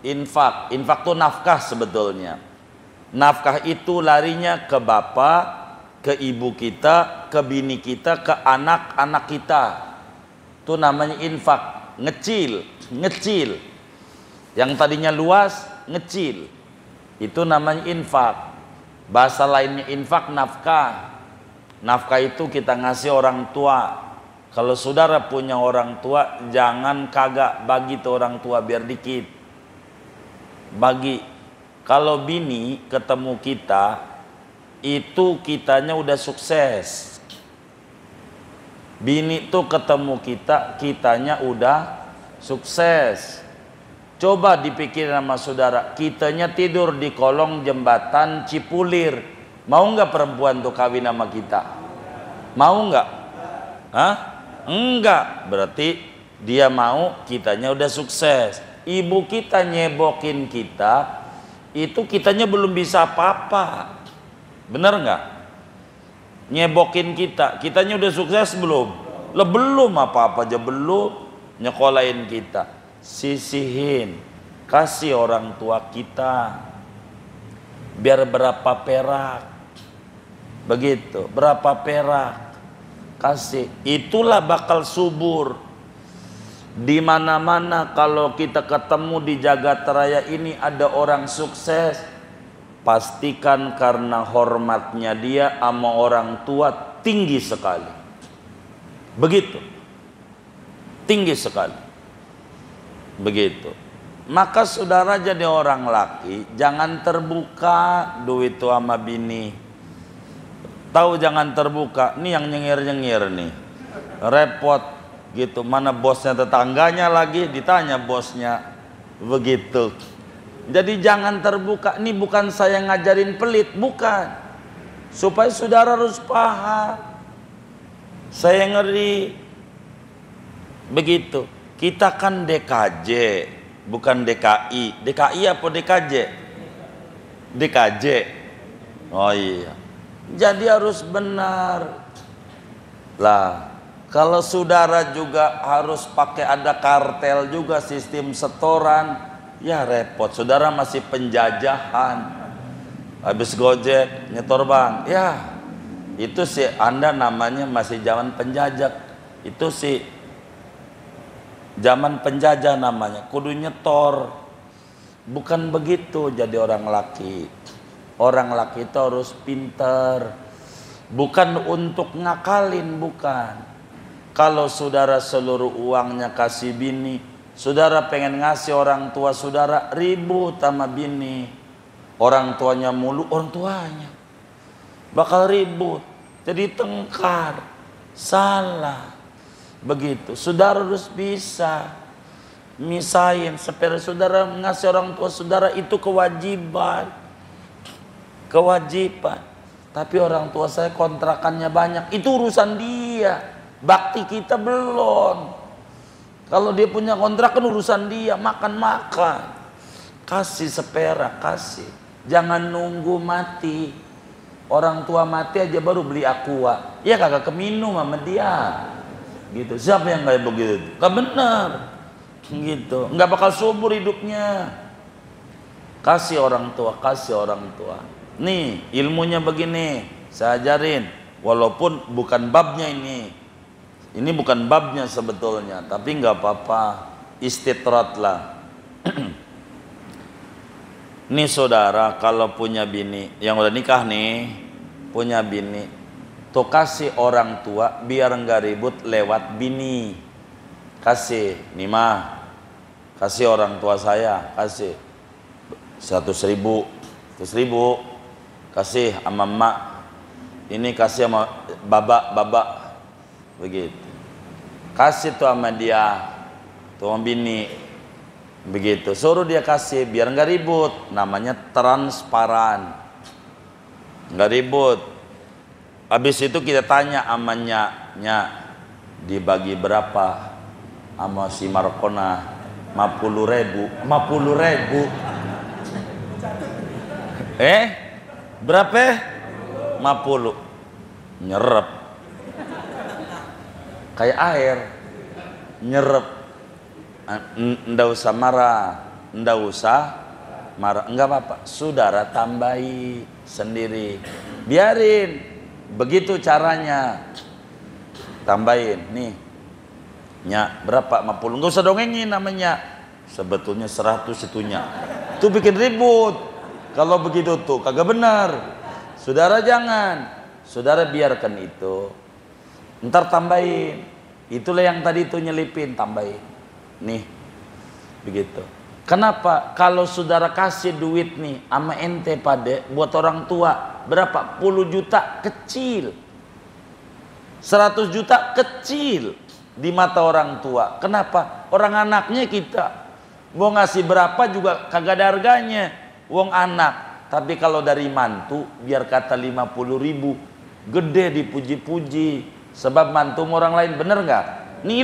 infak. Infak itu nafkah sebetulnya. Nafkah itu larinya ke bapak, ke ibu kita, ke bini kita, ke anak-anak kita. Itu namanya infak. Ngecil, ngecil. Yang tadinya luas, ngecil. Itu namanya infak. Bahasa lainnya infak nafkah. Nafkah itu kita ngasih orang tua. Kalau saudara punya orang tua, jangan kagak bagi tuh orang tua biar dikit. Bagi. Kalau bini ketemu kita, itu kitanya udah sukses. Bini tuh ketemu kita, kitanya udah sukses. Coba dipikir sama saudara, kitanya tidur di kolong jembatan Cipulir. Mau nggak perempuan tuh kawin sama kita? Mau nggak? Hah? Enggak, berarti dia mau, kitanya udah sukses. Ibu kita nyebokin kita, itu kitanya belum bisa apa-apa. Bener nggak? Nyebokin kita, kitanya udah sukses belum? Lah belum, apa-apa aja belum. Nyekolahin kita, sisihin, kasih orang tua kita. Biar berapa perak, begitu, berapa perak. Kasih, itulah bakal subur. Di mana-mana kalau kita ketemu di jagat raya ini ada orang sukses, pastikan karena hormatnya dia sama orang tua tinggi sekali. Begitu. Tinggi sekali. Begitu. Maka saudara jadi orang laki, jangan terbuka duit itu sama bini. Tahu jangan terbuka, nih yang nyengir-nyengir nih, repot gitu. Mana bosnya, tetangganya lagi ditanya bosnya, begitu. Jadi jangan terbuka. Ini bukan saya ngajarin pelit, bukan. Supaya saudara harus paham. Saya ngeri. Begitu. Kita kan DKJ, bukan DKI. DKI apa DKJ? DKJ. Oh iya. Jadi harus benar. Lah, kalau saudara juga harus pakai ada kartel juga, sistem setoran, ya repot. Saudara masih penjajahan. Habis Gojek, nyetor bank. Ya, itu sih Anda namanya masih zaman penjajah. Itu sih zaman penjajah namanya. Kudu nyetor. Bukan begitu jadi orang laki. Orang laki itu harus pinter. Bukan untuk ngakalin, bukan. Kalau saudara seluruh uangnya kasih bini, saudara pengen ngasih orang tua saudara, ribut sama bini. Orang tuanya mulu, orang tuanya bakal ribut, jadi tengkar. Salah. Begitu. Saudara harus bisa misahin. Supaya saudara ngasih orang tua saudara itu kewajiban. Kewajiban. Tapi orang tua saya kontrakannya banyak, itu urusan dia. Bakti kita belum. Kalau dia punya kontrakan urusan dia, makan-makan. Kasih sepera, kasih. Jangan nunggu mati. Orang tua mati aja baru beli aqua. Ya kagak keminum sama dia. Gitu. Siapa yang kayak begitu? Gak benar. Gitu. Nggak bakal subur hidupnya. Kasih orang tua, kasih orang tua. Nih ilmunya begini, saya ajarin. Walaupun bukan babnya ini bukan babnya sebetulnya, tapi nggak apa-apa, istitrat lah. Nih saudara, kalau punya bini yang udah nikah nih, punya bini, tuh kasih orang tua biar nggak ribut lewat bini. Kasih, nih mah, kasih orang tua saya, kasih 100.000, kasih sama emak, ini kasih sama babak, begitu. Kasih tuh sama dia, tuh sama bini, begitu. Suruh dia kasih biar nggak ribut, namanya transparan, nggak ribut. Habis itu kita tanya sama nya dibagi berapa sama si Markona, 50.000. Berapa? 50. Nyerep. Kayak air. Nyerep. Nggak usah marah. Enggak apa-apa. Saudara tambahi sendiri. Biarin. Begitu caranya. Tambahin. Nih. Nya, berapa? 50. Enggak usah dongengin namanya. Sebetulnya 100 itunya. Itu bikin ribut. Kalau begitu tuh kagak benar. Saudara jangan. Saudara biarkan itu. Ntar tambahin. Itulah yang tadi itu nyelipin, tambahin. Nih. Begitu. Kenapa? Kalau saudara kasih duit nih sama ente pada buat orang tua, berapa? 10 juta kecil. 100 juta kecil di mata orang tua. Kenapa? Orang anaknya kita. Mau ngasih berapa juga kagak ada harganya. Wong anak. Tapi kalau dari mantu biar kata 50.000 gede dipuji-puji. Sebab mantu orang lain, bener nggak? Ini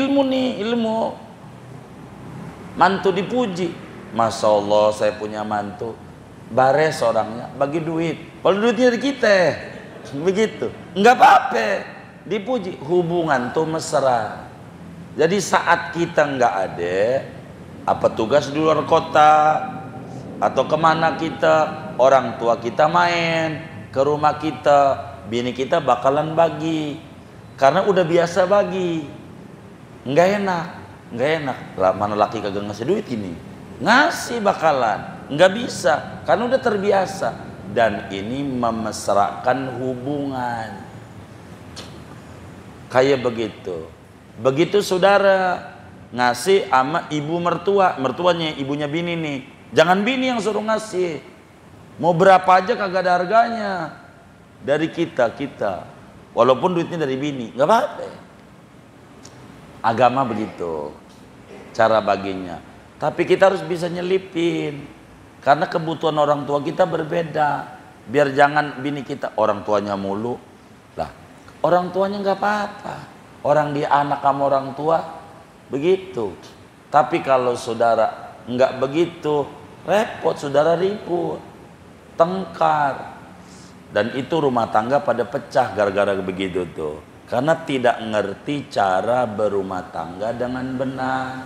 ilmu. Mantu dipuji. Masya Allah saya punya mantu. Bares orangnya, bagi duit. Kalau duitnya dari kita, begitu. Nggak apa-apa. Dipuji. Hubungan tuh mesra. Jadi saat kita nggak ada, apa tugas di luar kota, atau kemana kita, orang tua kita main ke rumah kita, bini kita bakalan bagi, karena udah biasa bagi. Nggak enak lah, mana laki kagak ngasih duit ini, ngasih bakalan, nggak bisa, karena udah terbiasa. Dan ini memesrakan hubungan, kayak begitu. Begitu saudara ngasih sama ibu mertuanya ibunya bini nih. Jangan bini yang suruh ngasih. Mau berapa aja kagak ada harganya. Dari kita. Walaupun duitnya dari bini, nggak apa-apa. Agama begitu cara baginya. Tapi kita harus bisa nyelipin. Karena kebutuhan orang tua kita berbeda. Biar jangan bini kita orang tuanya mulu. Lah, orang tuanya nggak apa-apa. Orang dia anak sama orang tua begitu. Tapi kalau saudara nggak begitu, repot, saudara ribut, tengkar. Dan itu rumah tangga pada pecah gara-gara begitu tuh. Karena tidak ngerti cara berumah tangga dengan benar.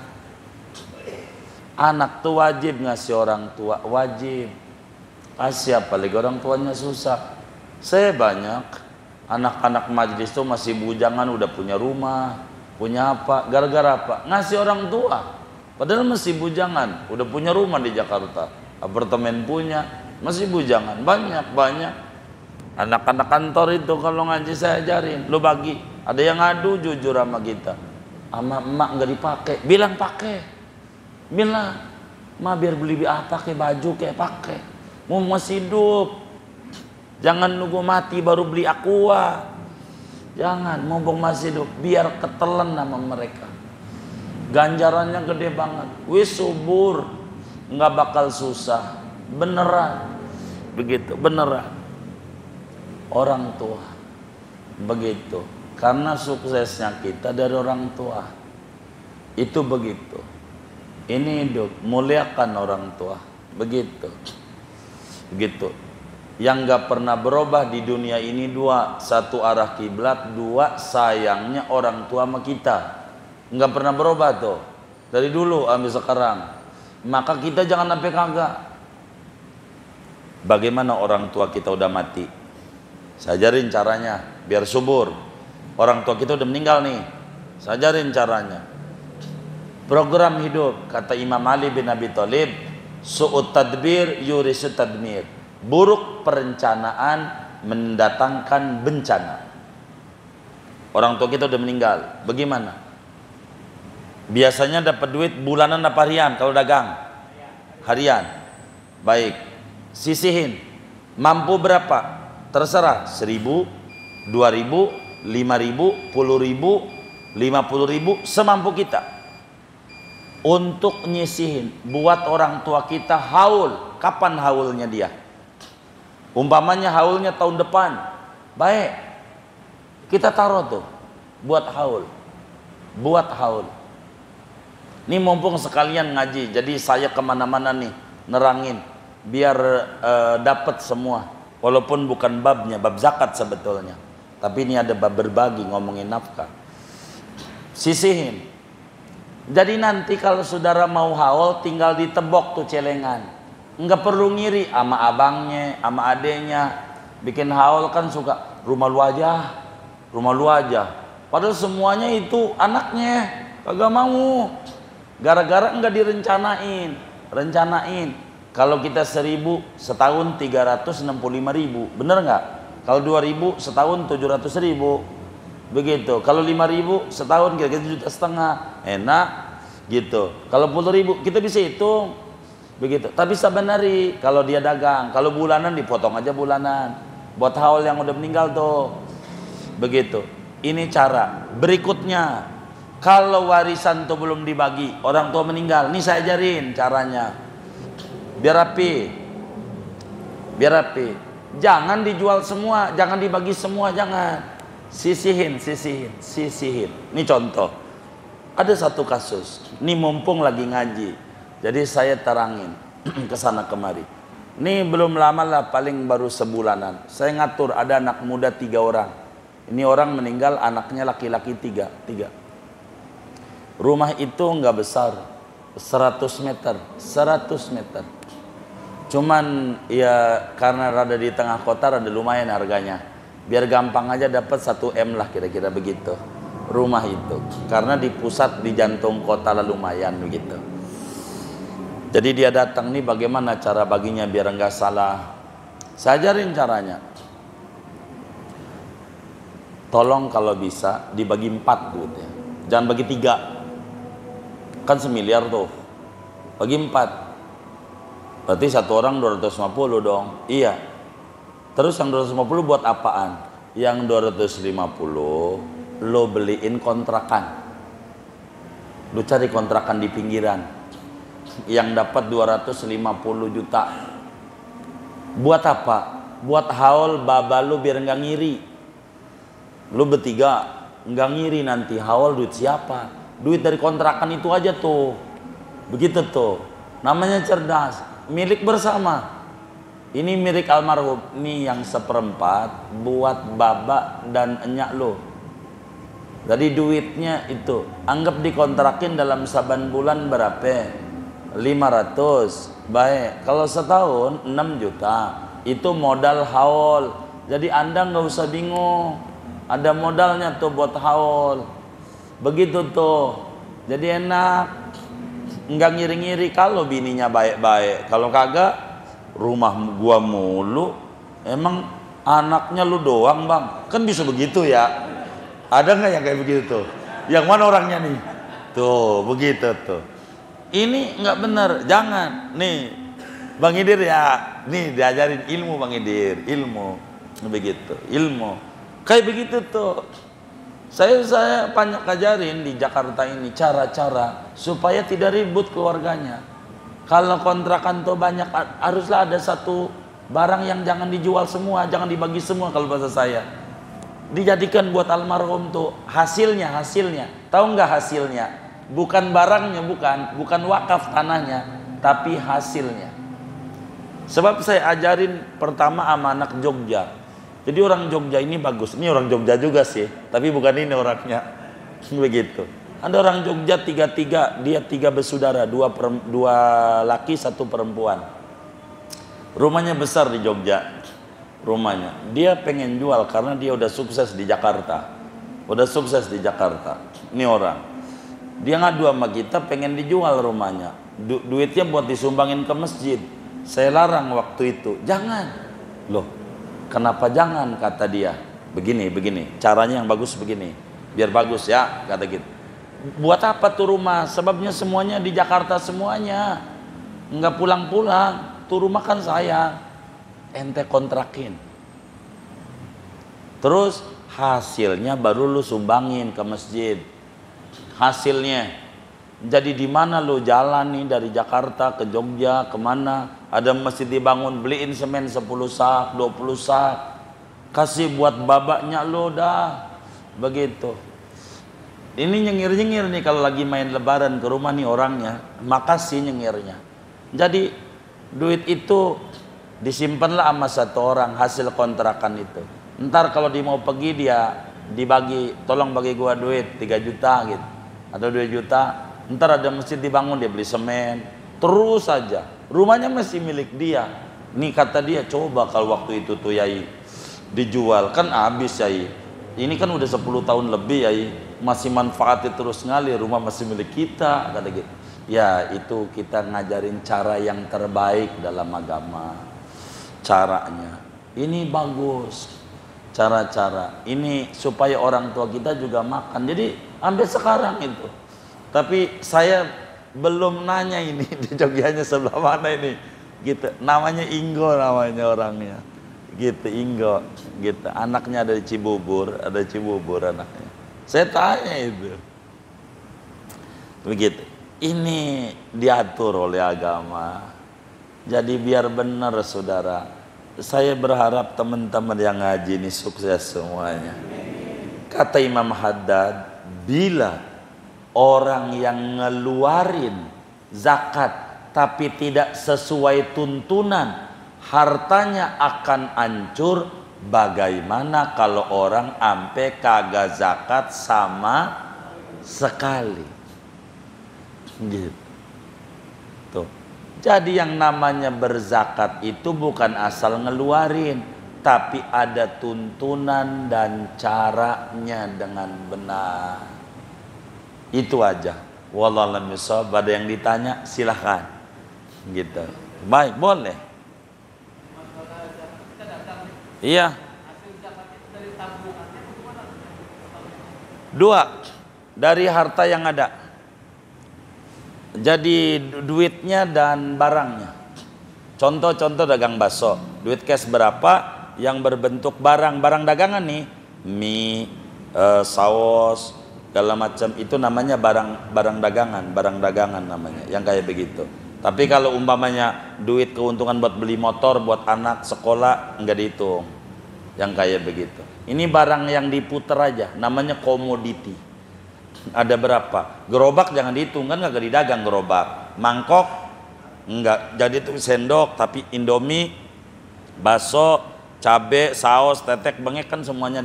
Anak tuh wajib ngasih orang tua, wajib. Kasih apalagi orang tuanya susah. Saya banyak anak-anak majelis tuh masih bujangan udah punya rumah, punya apa, gara-gara apa? Ngasih orang tua. Padahal masih bujangan, udah punya rumah di Jakarta, apartemen punya, masih bujangan. Banyak. Anak-anak kantor itu kalau ngaji saya ajarin, lo bagi. Ada yang ngadu jujur sama kita, sama emak nggak dipakai, bilang pakai, bilang, ma biar beli apa kayak baju kayak pakai, mau masih hidup, jangan nunggu mati baru beli aqua, jangan, mumpung masih hidup, biar ketelan sama mereka, ganjarannya gede banget, wis subur, nggak bakal susah, beneran, begitu, beneran. Orang tua begitu, karena suksesnya kita dari orang tua itu begitu. Ini hidup, muliakan orang tua, begitu. Yang gak pernah berubah di dunia ini dua, satu arah kiblat, dua sayangnya orang tua sama kita, nggak pernah berubah tuh dari dulu sampai sekarang. Maka kita jangan sampai kagak. Bagaimana orang tua kita udah mati? Saya ajarin caranya biar subur. Orang tua kita udah meninggal nih, saya ajarin caranya. Program hidup, kata Imam Ali bin Abi Thalib, su'ut tadbir yurisut tadmir. Buruk perencanaan mendatangkan bencana. Orang tua kita udah meninggal, bagaimana? Biasanya dapat duit bulanan apa harian kalau dagang? Harian. Baik, sisihin. Mampu berapa? Terserah, 1.000, 2.000, 5.000, 10.000, 50.000, semampu kita. Untuk nyisihin, buat orang tua kita haul. Kapan haulnya dia? Umpamanya haulnya tahun depan. Baik, kita taruh tuh, buat haul. Buat haul. Ini mumpung sekalian ngaji, jadi saya kemana-mana nih, nerangin. Biar dapat semua. Walaupun bukan babnya, bab zakat sebetulnya. Tapi ini ada bab berbagi, ngomongin nafkah. Sisihin. Jadi nanti kalau saudara mau haul, tinggal ditebok tuh celengan. Enggak perlu ngiri sama abangnya, sama adenya. Bikin haul kan suka, rumah lu aja. Padahal semuanya itu anaknya, kagak mau. Gara-gara enggak direncanain. Kalau kita 1.000 setahun 365.000, bener nggak? Kalau 2.000 setahun 700.000, begitu. Kalau 5.000 setahun kira-kira 1,5 juta, enak, gitu. Kalau 10.000 kita bisa hitung, begitu. Tapi sebenarnya kalau dia dagang, kalau bulanan dipotong aja bulanan. Buat haul yang udah meninggal tuh, begitu. Ini cara. Berikutnya, kalau warisan tuh belum dibagi, orang tua meninggal, ini saya ajarin caranya. Biar rapi. Jangan dijual semua, jangan dibagi semua, jangan. Sisihin. Ini contoh. Ada satu kasus. Ini mumpung lagi ngaji, jadi saya terangin kesana kemari. Ini belum lama lah, paling baru sebulanan. Saya ngatur ada anak muda 3 orang. Ini orang meninggal, anaknya laki-laki 3. Rumah itu nggak besar, 100 meter. Cuman ya karena rada di tengah kota, rada lumayan harganya. Biar gampang aja dapat 1 M lah kira-kira begitu. Rumah itu karena di pusat, di jantung kota lah, lumayan begitu. Jadi dia datang nih, bagaimana cara baginya biar enggak salah. Saya ajarin caranya. Tolong kalau bisa dibagi 4 duitnya. Jangan bagi 3. Kan 1 miliar tuh. Bagi 4. Berarti 1 orang 250 dong. Iya. Terus yang 250 buat apaan? Yang 250 lo beliin kontrakan. Lo cari kontrakan di pinggiran. yang dapat 250 juta. Buat apa? Buat haul baba lu biar nggak ngiri. Lu bertiga nggak ngiri nanti haul duit siapa? Duit dari kontrakan itu aja tuh. Begitu tuh. Namanya cerdas, milik bersama. Ini milik almarhum, ini yang seperempat buat baba dan enyak lo. Jadi duitnya itu anggap dikontrakin dalam saban bulan berapa? 500. Baik, kalau setahun 6 juta. Itu modal haul. Jadi Anda nggak usah bingung. Ada modalnya tuh buat haul. Begitu tuh. Jadi enak. Nggak ngiri-ngiri kalau bininya baik-baik. Kalau kagak rumah gua mulu, emang anaknya lu doang bang? Kan bisa begitu ya. Ada nggak yang kayak begitu tuh? Yang mana orangnya nih? Tuh begitu tuh. Ini nggak benar, jangan. Nih Bang Idir ya, nih diajarin ilmu Bang Idir, ilmu begitu, ilmu kayak begitu tuh. Saya banyak ajarin di Jakarta ini cara-cara supaya tidak ribut keluarganya. Kalau kontrakan tuh banyak, haruslah ada satu barang yang jangan dijual semua, jangan dibagi semua kalau bahasa saya. Dijadikan buat almarhum tuh hasilnya. Tahu nggak hasilnya? Bukan barangnya, bukan wakaf tanahnya, tapi hasilnya. Sebab saya ajarin pertama sama anak Jogja. Jadi orang Jogja ini bagus. Ini orang Jogja juga sih, tapi bukan ini orangnya. Begitu. Ada orang Jogja tiga, dia 3 bersaudara, 2 laki 1 perempuan. Rumahnya besar di Jogja, rumahnya. Dia pengen jual karena dia udah sukses di Jakarta. Ini orang. Dia ngadu sama kita pengen dijual rumahnya. Duitnya buat disumbangin ke masjid. Saya larang waktu itu. Jangan. Loh, kenapa jangan? Kata dia. Begini. Caranya yang bagus begini. Biar bagus ya, kata gitu. Buat apa tuh rumah? Sebabnya semuanya di Jakarta semuanya. Enggak pulang-pulang. Tuh rumah kan saya. Ente kontrakin. Terus hasilnya baru lu sumbangin ke masjid. Hasilnya. Jadi di mana lu jalan nih dari Jakarta ke Jogja kemana? Ada masjid dibangun, beliin semen 10 sak, 20 sak. Kasih buat babaknya lu dah. Begitu. Ini nyengir-nyengir nih kalau lagi main lebaran ke rumah nih orangnya, makasih nyengirnya. Jadi duit itu disimpanlah sama satu orang hasil kontrakan itu. Ntar kalau dia mau pergi dia dibagi, tolong bagi gua duit 3 juta gitu. Atau 2 juta, ntar ada masjid dibangun dia beli semen. Terus saja, rumahnya masih milik dia. Nih kata dia, coba kalau waktu itu tuh Yai dijual kan habis Yai. Ini kan udah 10 tahun lebih Yai. Masih manfaatnya terus ngalir, rumah masih milik kita, kata gitu. Ya itu kita ngajarin cara yang terbaik dalam agama. Caranya ini bagus, cara-cara ini supaya orang tua kita juga makan. Jadi sampai sekarang itu. Tapi saya belum nanya ini di Jogjanya sebelah mana ini. Gitu. Namanya Inggo namanya orangnya. Gitu Inggo. Gitu. Anaknya ada di Cibubur, anaknya. Saya tanya itu. Begitu. Ini diatur oleh agama. Jadi biar benar saudara. Saya berharap teman-teman yang ngaji ini sukses semuanya. Kata Imam Haddad, bila orang yang ngeluarin zakat tapi tidak sesuai tuntunan, hartanya akan hancur. Bagaimana kalau orang ampe kagak zakat sama sekali? Gitu. Tuh. Jadi yang namanya berzakat itu bukan asal ngeluarin, tapi ada tuntunan dan caranya dengan benar. Itu aja. Wallahu a'lam bishawab. Ada yang ditanya silahkan. Gitu. Baik, boleh. Iya. 2 dari harta yang ada. Jadi duitnya dan barangnya. Contoh dagang bakso. Duit cash berapa? Yang berbentuk barang dagangan nih. Mie, saus, segala macam itu namanya barang dagangan namanya. Yang kayak begitu. Tapi kalau umpamanya duit keuntungan buat beli motor buat anak sekolah nggak dihitung. Yang kayak begitu. Ini barang yang diputer aja, namanya komoditi. Ada berapa? Gerobak jangan dihitung, kan nggak didagang gerobak. Mangkok enggak, jadi itu sendok, tapi Indomie, bakso, cabe, saus, tetek, bengek kan semuanya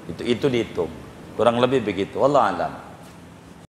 itu dihitung. Kurang lebih begitu. Wallahu a'lam.